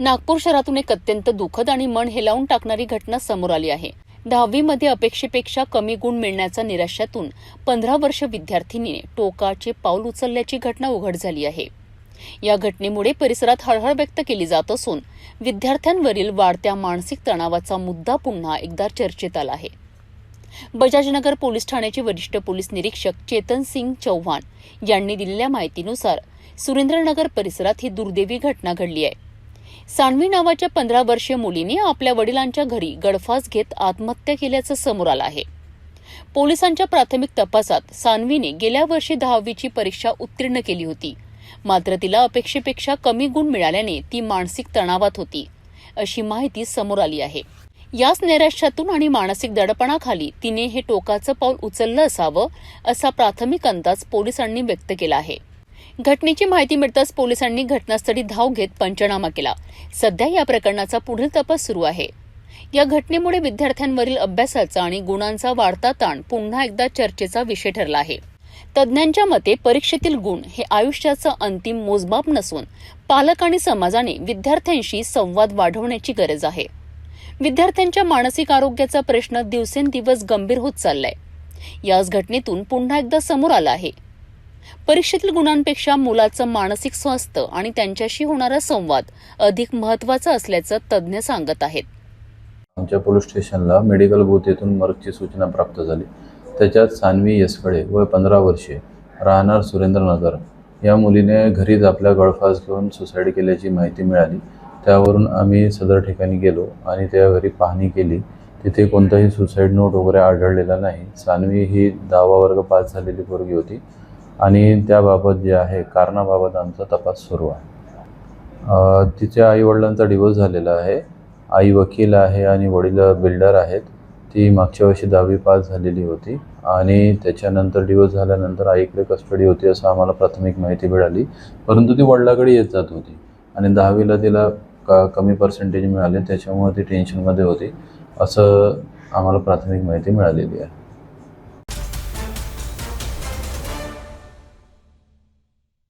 नागपूर शहरातून एक अत्यंत दुःखद आणि मन हेलावून टाकणारी घटना समोर आली आहे। 10वी मध्ये अपेक्षेपेक्षा कमी गुण मिळण्याच्या निराशेतून 15 वर्ष विद्यार्थिनीने टोकाचे पाऊल उचलल्याची घटना उघड झाली आहे। या घटनेमुळे परिसरात हळहळ व्यक्त केली जात असून विद्यार्थ्यांवरील वाढत्या मानसिक तणावाचा मुद्दा पुन्हा एकदा चर्चेत आला आहे। बजाजनगर पोलीस ठाण्याचे वरिष्ठ पोलीस निरीक्षक चेतन सिंग चौहान यांनी दिलेल्या माहितीनुसार सुरेंद्रनगर परिसरात ही दुर्दैवी घटना घडली आहे। सान्वी नावाच्या 15 वर्षीय मुलीने आपल्या वडिलांच्या घरी गळफास घेत आत्महत्या केल्याचं समोर आलं आहे। पोलिसांच्या प्राथमिक तपासात सान्वीने गेल्या वर्षी 10वीची परीक्षा उत्तीर्ण केली होती, मात्र तिला अपेक्षेपेक्षा कमी गुण मिळाल्याने ती मानसिक तणावात होती, अशी माहिती समोर आली आहे। याच नैराश्यातून आणि मानसिक दडपणाखाली तिने हे टोकाचं पाऊल उचललं असावं, असा प्राथमिक अंदाज पोलिसांनी व्यक्त केला आहे। घटनेची माहिती मिळताच पोलिसांनी घटनास्थळी धाव घेत पंचनामा केला। सध्या या प्रकरणाचा पुढील तपास सुरू आहे। या घटनेमुळे विद्यार्थ्यांवरील अभ्यासाचा आणि गुणांचा वाढता ताण पुन्हा एकदा चर्चेचा विषय ठरला आहे। तज्ज्ञांच्या मते परीक्षेतील गुण हे आयुष्याचा अंतिम मोजमाप नसून पालक आणि समाजाने विद्यार्थ्यांशी संवाद वाढवण्याची गरज आहे। विद्यार्थ्यांच्या मानसिक आरोग्याचा प्रश्न दिवसेंदिवस गंभीर होत चाललाय। याच घटनेतून पुन्हा एकदा समोर आला आहे। परीक्षेतील गुणांपेक्षा मुलाचं मानसिक स्वास्थ्य आणि त्यांच्याशी होणारा संवाद अधिक महत्त्वाचा असल्याचं तज्ज्ञ सांगत आहेत। आमच्या पोलीस स्टेशनला मेडिकल बूथ येथून मर्गची सूचना प्राप्त झाली। त्याच्यात सान्वी यसकडे वय 15 वर्षे राहणार सुरेंद्रनगर या मुलीने घरीच आपल्या गळफास घेऊन सुसाईड केल्याची माहिती मिळाली। त्यावरून आम्ही सदर ठिकाणी गेलो आणि त्या घरी पाहणी केली। तिथे कोणताही सुसाईड नोट वगैरे आढळलेला नाही। सान्वी ही 10वा वर्ग पास झालेली पोरगी होती आणि त्याबाबत जे आहे कारणाबाबत आमचा तपास सुरू आहे। तिच्या आईवडिलांचा डिवोर्स झालेला आहे। आई वकील आहे आणि वडील बिल्डर आहेत। ती मागच्या वर्षी 10वी पास झालेली होती आणि त्याच्यानंतर डिवोर्स झाल्यानंतर आईकडे कस्टडी होती असं आम्हाला प्राथमिक माहिती मिळाली, परंतु ती वडिलाकडे येत जात होती आणि 10वीला तिला कमी पर्सेंटेज मिळाले, त्याच्यामुळे ती टेन्शनमध्ये होती असं आम्हाला प्राथमिक माहिती मिळालेली आहे।